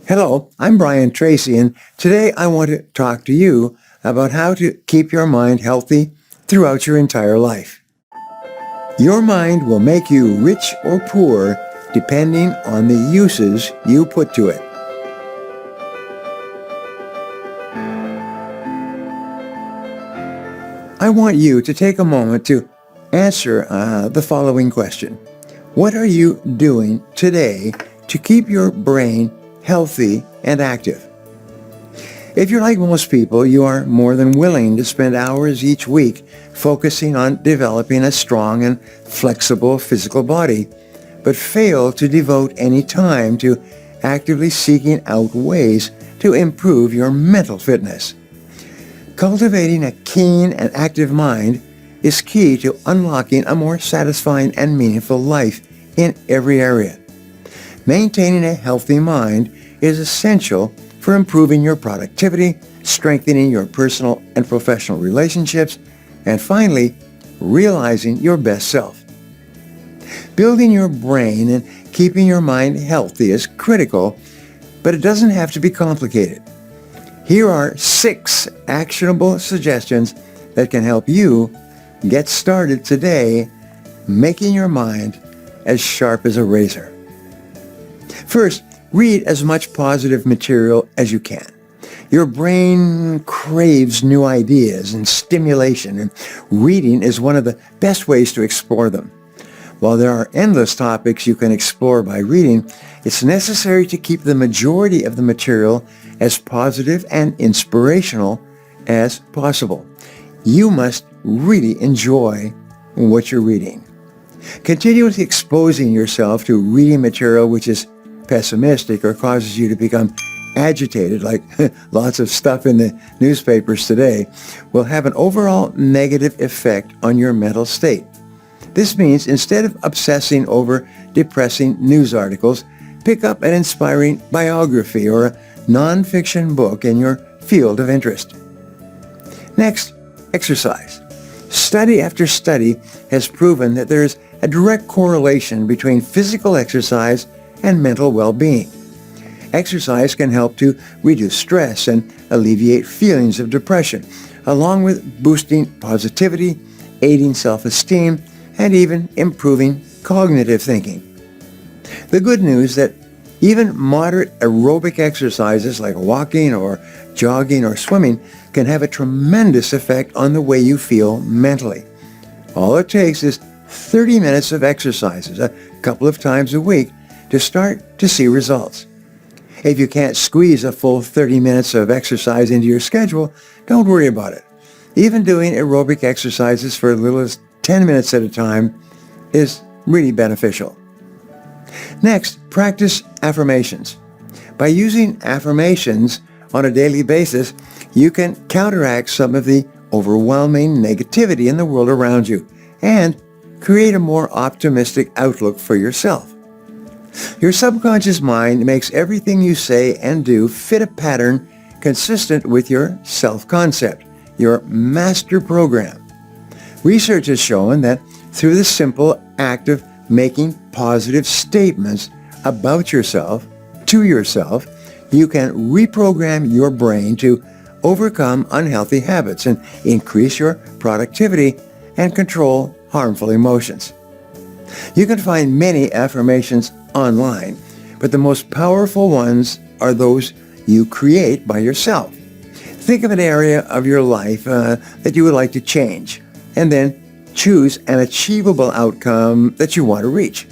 Hello, I'm Brian Tracy, and today I want to talk to you about how to keep your mind healthy throughout your entire life. Your mind will make you rich or poor depending on the uses you put to it. I want you to take a moment to answer the following question. What are you doing today to keep your brain healthy and active? If you're like most people, you are more than willing to spend hours each week focusing on developing a strong and flexible physical body, but fail to devote any time to actively seeking out ways to improve your mental fitness. Cultivating a keen and active mind is key to unlocking a more satisfying and meaningful life in every area. Maintaining a healthy mind is essential for improving your productivity, strengthening your personal and professional relationships, and finally, realizing your best self. Building your brain and keeping your mind healthy is critical, but it doesn't have to be complicated. Here are 6 actionable suggestions that can help you get started today, making your mind as sharp as a razor. First, read as much positive material as you can. Your brain craves new ideas and stimulation, and reading is one of the best ways to explore them. While there are endless topics you can explore by reading, it's necessary to keep the majority of the material as positive and inspirational as possible. You must really enjoy what you're reading. Continuously exposing yourself to reading material which is pessimistic or causes you to become agitated, like lots of stuff in the newspapers today, will have an overall negative effect on your mental state. This means instead of obsessing over depressing news articles, pick up an inspiring biography or a nonfiction book in your field of interest. Next, exercise. Study after study has proven that there is a direct correlation between physical exercise and mental well-being. Exercise can help to reduce stress and alleviate feelings of depression, along with boosting positivity, aiding self-esteem, and even improving cognitive thinking. The good news is that even moderate aerobic exercises like walking or jogging or swimming can have a tremendous effect on the way you feel mentally. All it takes is 30 minutes of exercises a couple of times a week to start to see results. If you can't squeeze a full 30 minutes of exercise into your schedule, don't worry about it. Even doing aerobic exercises for as little as 10 minutes at a time is really beneficial. Next, practice affirmations. By using affirmations on a daily basis, you can counteract some of the overwhelming negativity in the world around you and create a more optimistic outlook for yourself. Your subconscious mind makes everything you say and do fit a pattern consistent with your self-concept, your master program. Research has shown that through the simple act of making positive statements about yourself, to yourself, you can reprogram your brain to overcome unhealthy habits and increase your productivity and control harmful emotions. You can find many affirmations online, but the most powerful ones are those you create by yourself. Think of an area of your life that you would like to change, and then choose an achievable outcome that you want to reach.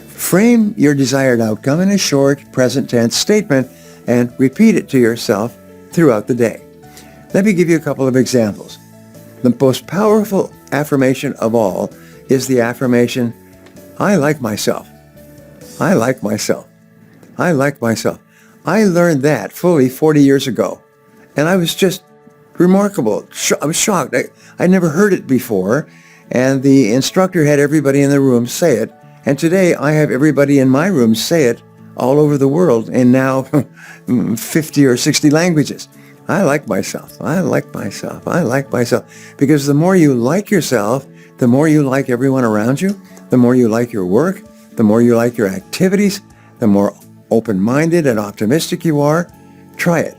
Frame your desired outcome in a short present tense statement and repeat it to yourself throughout the day. Let me give you a couple of examples. The most powerful affirmation of all is the affirmation, I like myself. I like myself. I like myself. I learned that fully 40 years ago, and I was just remarkable. I was shocked. I never heard it before, and the instructor had everybody in the room say it, and today I have everybody in my room say it all over the world in now 50 or 60 languages. I like myself. I like myself. I like myself. Because the more you like yourself, the more you like everyone around you, the more you like your work, the more you like your activities, the more open-minded and optimistic you are, try it.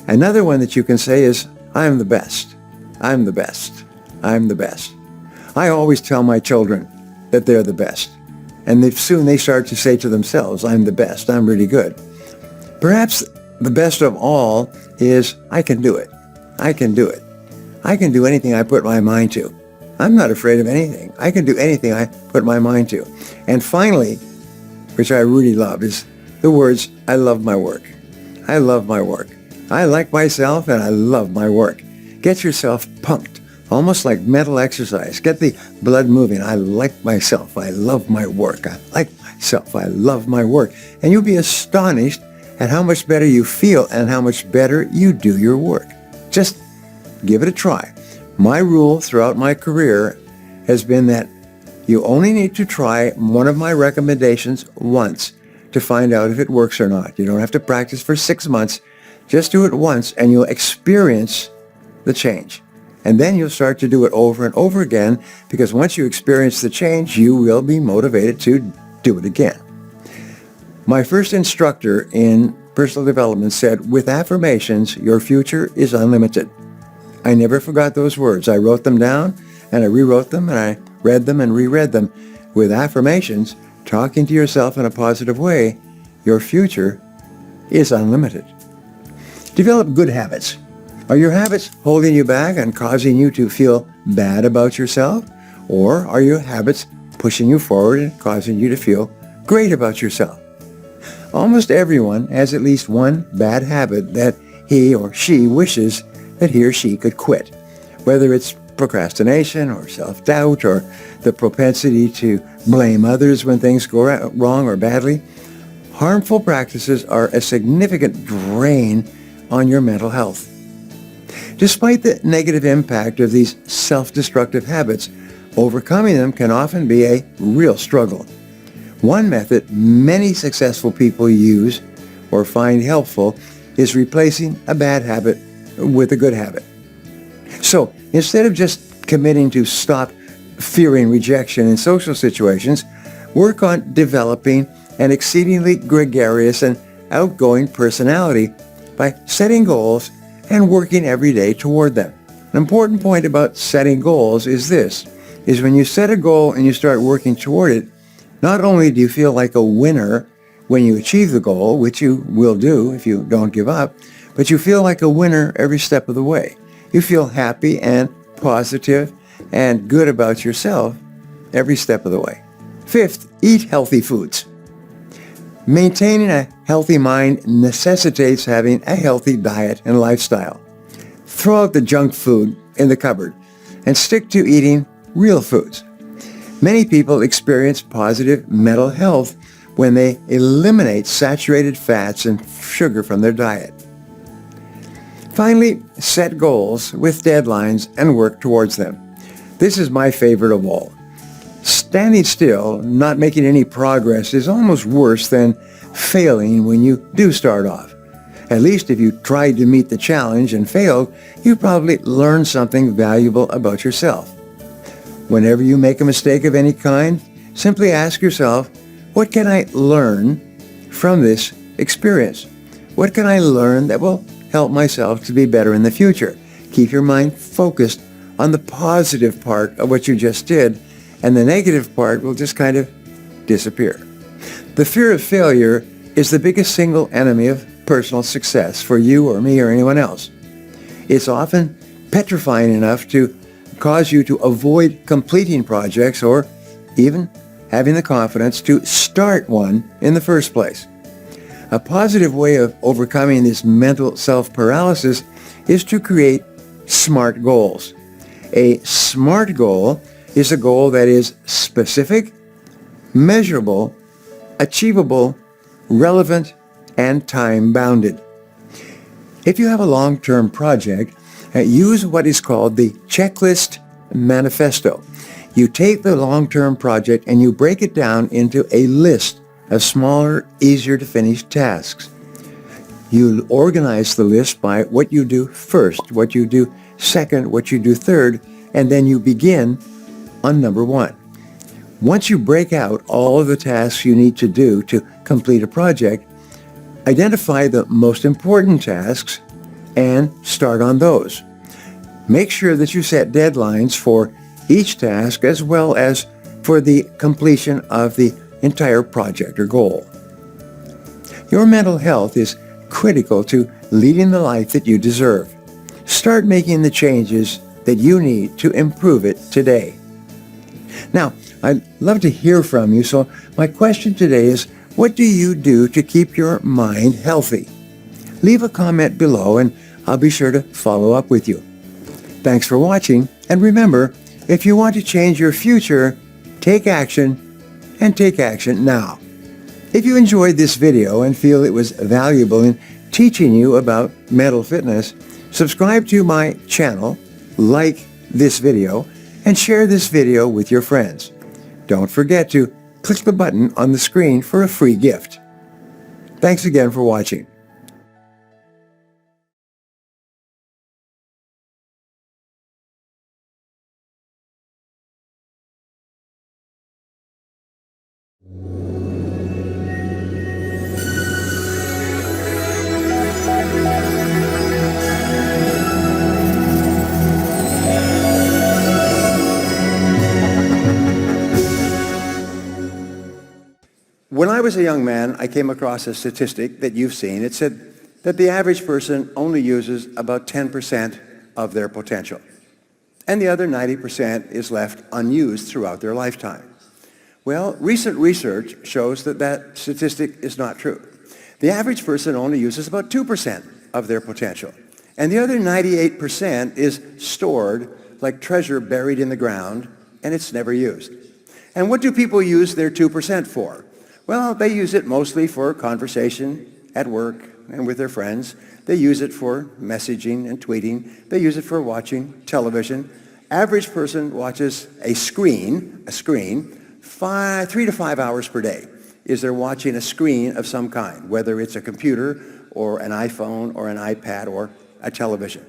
Another one that you can say is, I'm the best. I'm the best. I'm the best. I always tell my children that they're the best. And soon they start to say to themselves, I'm the best. I'm really good. Perhaps the best of all is, I can do it. I can do it. I can do anything I put my mind to. I'm not afraid of anything. I can do anything I put my mind to. And finally, which I really love, is the words, I love my work. I love my work. I like myself and I love my work. Get yourself pumped, almost like mental exercise. Get the blood moving. I like myself. I love my work. I like myself. I love my work. And you'll be astonished at how much better you feel and how much better you do your work. Just give it a try. My rule throughout my career has been that you only need to try one of my recommendations once to find out if it works or not. You don't have to practice for 6 months. Just do it once and you'll experience the change. And then you'll start to do it over and over again, because once you experience the change, you will be motivated to do it again. My first instructor in personal development said, with affirmations, your future is unlimited. I never forgot those words. I wrote them down and I rewrote them and I read them and reread them. With affirmations, talking to yourself in a positive way, your future is unlimited. Develop good habits. Are your habits holding you back and causing you to feel bad about yourself? Or are your habits pushing you forward and causing you to feel great about yourself? Almost everyone has at least one bad habit that he or she wishes that he or she could quit, whether it's procrastination or self-doubt or the propensity to blame others when things go wrong or badly. Harmful practices are a significant drain on your mental health. Despite the negative impact of these self-destructive habits, overcoming them can often be a real struggle. One method many successful people use or find helpful is replacing a bad habit with a good habit. So instead of just committing to stop fearing rejection in social situations, work on developing an exceedingly gregarious and outgoing personality by setting goals and working every day toward them. An important point about setting goals is when you set a goal and you start working toward it, not only do you feel like a winner when you achieve the goal, which you will do if you don't give up, but you feel like a winner every step of the way. You feel happy and positive and good about yourself every step of the way. Fifth, eat healthy foods. Maintaining a healthy mind necessitates having a healthy diet and lifestyle. Throw out the junk food in the cupboard and stick to eating real foods. Many people experience positive mental health when they eliminate saturated fats and sugar from their diet. Finally, set goals with deadlines and work towards them. This is my favorite of all. Standing still, not making any progress, is almost worse than failing when you do start off. At least if you tried to meet the challenge and failed, you probably learned something valuable about yourself. Whenever you make a mistake of any kind, simply ask yourself, what can I learn from this experience? What can I learn that will help myself to be better in the future? Keep your mind focused on the positive part of what you just did, and the negative part will just kind of disappear. The fear of failure is the biggest single enemy of personal success for you or me or anyone else. It's often petrifying enough to cause you to avoid completing projects or even having the confidence to start one in the first place. A positive way of overcoming this mental self-paralysis is to create SMART goals. A SMART goal is a goal that is specific, measurable, achievable, relevant, and time-bounded. If you have a long-term project, use what is called the checklist manifesto. You take the long-term project and you break it down into a list of smaller, easier-to-finish tasks. You organize the list by what you do first, what you do second, what you do third, and then you begin on number one. Once you break out all of the tasks you need to do to complete a project, Identify the most important tasks and start on those. Make sure that you set deadlines for each task as well as for the completion of the entire project or goal. Your mental health is critical to leading the life that you deserve. Start making the changes that you need to improve it today. Now, I'd love to hear from you, so my question today is, what do you do to keep your mind healthy? Leave a comment below and I'll be sure to follow up with you. Thanks for watching, and remember, if you want to change your future, take action, and take action now. If you enjoyed this video and feel it was valuable in teaching you about mental fitness, subscribe to my channel, like this video, and share this video with your friends. Don't forget to click the button on the screen for a free gift. Thanks again for watching. When I was a young man, I came across a statistic that you've seen. It said that the average person only uses about 10% of their potential, and the other 90% is left unused throughout their lifetime. Well, recent research shows that that statistic is not true. The average person only uses about 2% of their potential, and the other 98% is stored like treasure buried in the ground, and it's never used. And what do people use their 2% for? Well, they use it mostly for conversation at work and with their friends. They use it for messaging and tweeting. They use it for watching television. Average person watches a screen, 3 to 5 hours per day. Is they're watching a screen of some kind, whether it's a computer or an iPhone or an iPad or a television.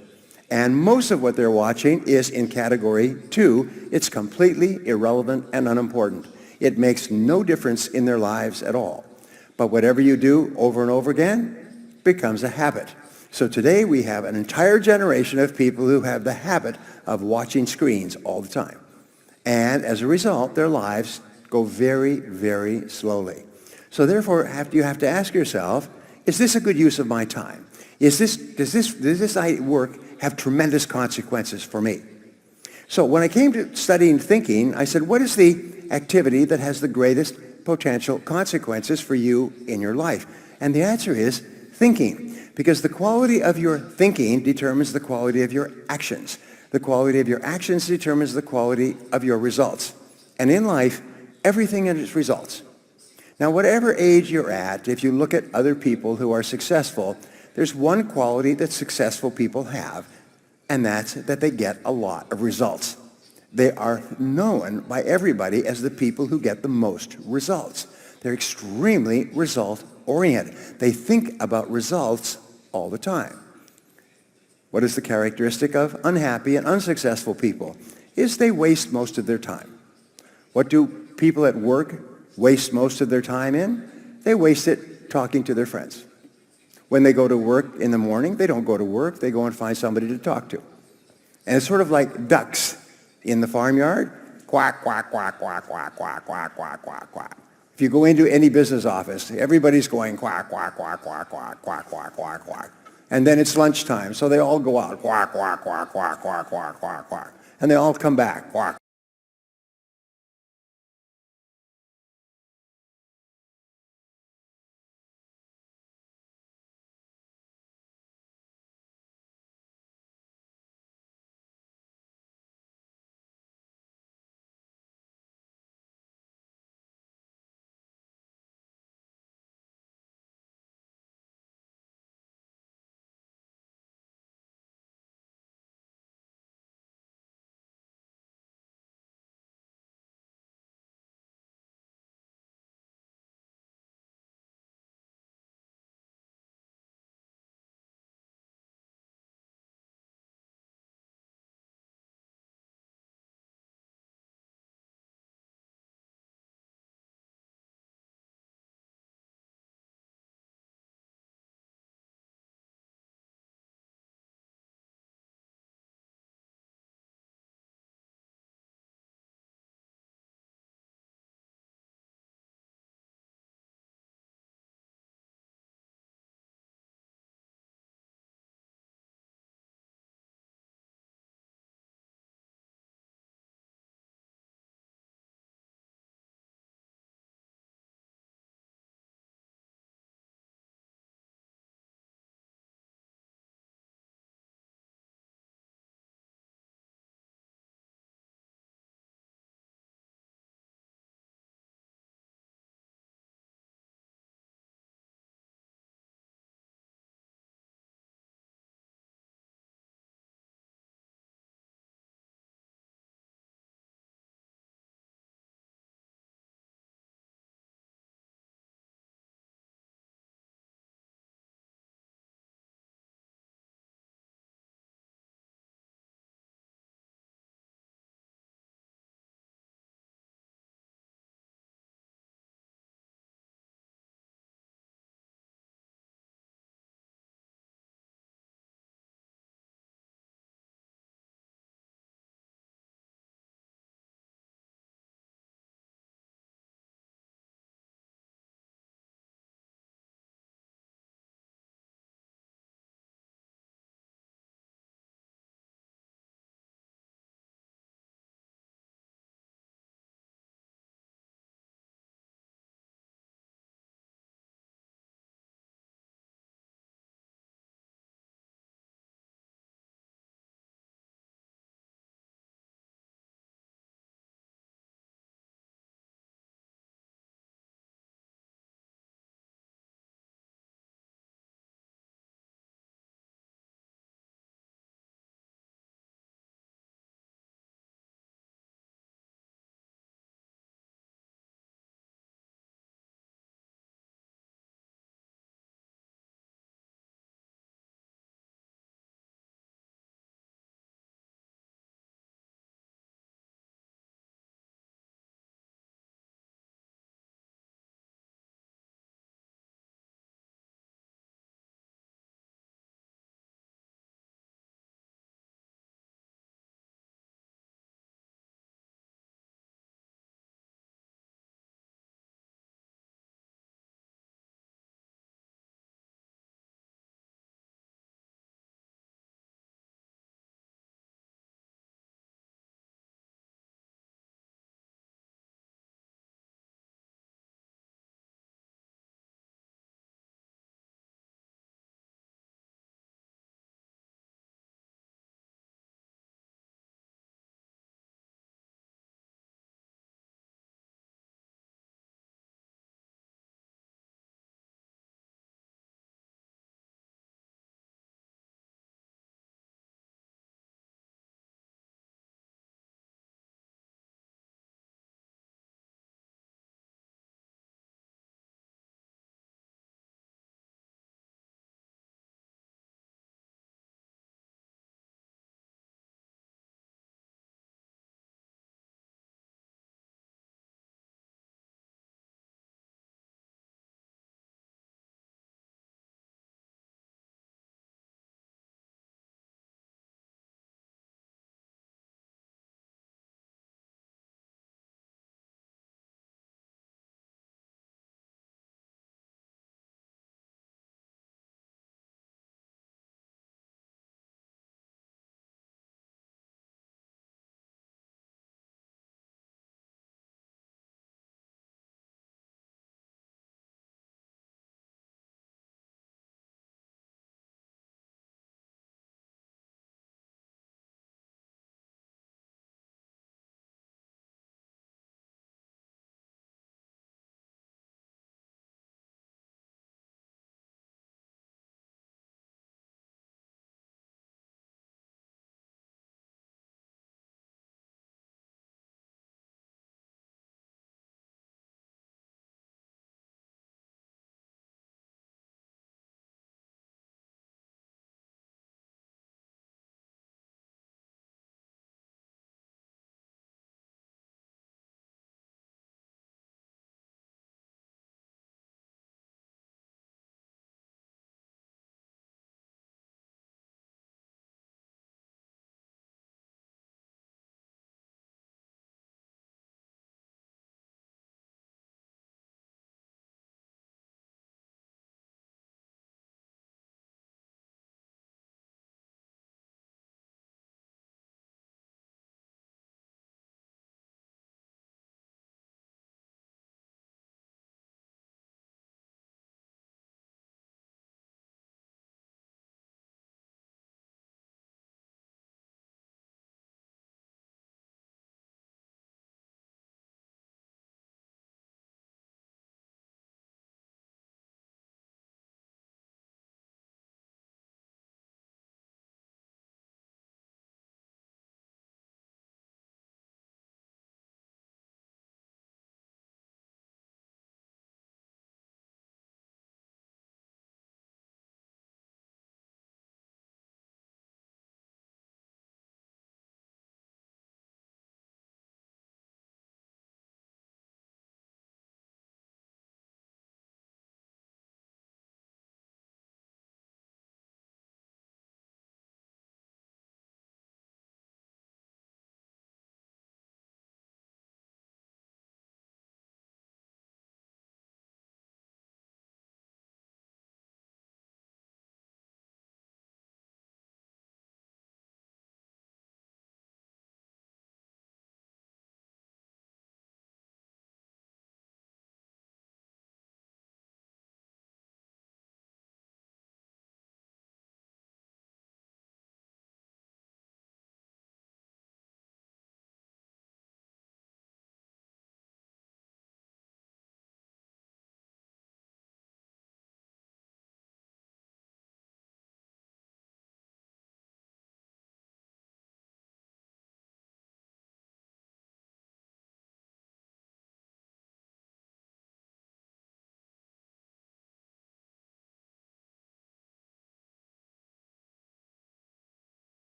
And most of what they're watching is in category 2. It's completely irrelevant and unimportant. It makes no difference in their lives at all. But whatever you do over and over again becomes a habit. So today we have an entire generation of people who have the habit of watching screens all the time. And as a result, their lives go very, very slowly. So therefore, you have to ask yourself, is this a good use of my time? Does this work have tremendous consequences for me? So when I came to studying thinking, I said, what is the activity that has the greatest potential consequences for you in your life? And the answer is thinking, because the quality of your thinking determines the quality of your actions. The quality of your actions determines the quality of your results. And in life, everything is results. Now, whatever age you're at, if you look at other people who are successful, there's one quality that successful people have, and that's that they get a lot of results. They are known by everybody as the people who get the most results. They're extremely result-oriented. They think about results all the time. What is the characteristic of unhappy and unsuccessful people? Is they waste most of their time. What do people at work waste most of their time in? They waste it talking to their friends. When they go to work in the morning, they don't go to work. They go and find somebody to talk to. And it's sort of like ducks in the farmyard. Quack, quack, quack, quack, quack, quack, quack, quack, quack, quack. If you go into any business office, everybody's going quack, quack, quack, quack, quack, quack, quack, quack, quack. And then it's lunchtime, so they all go out. Quack, quack, quack, quack, quack, quack, quack, quack. And they all come back. Quack,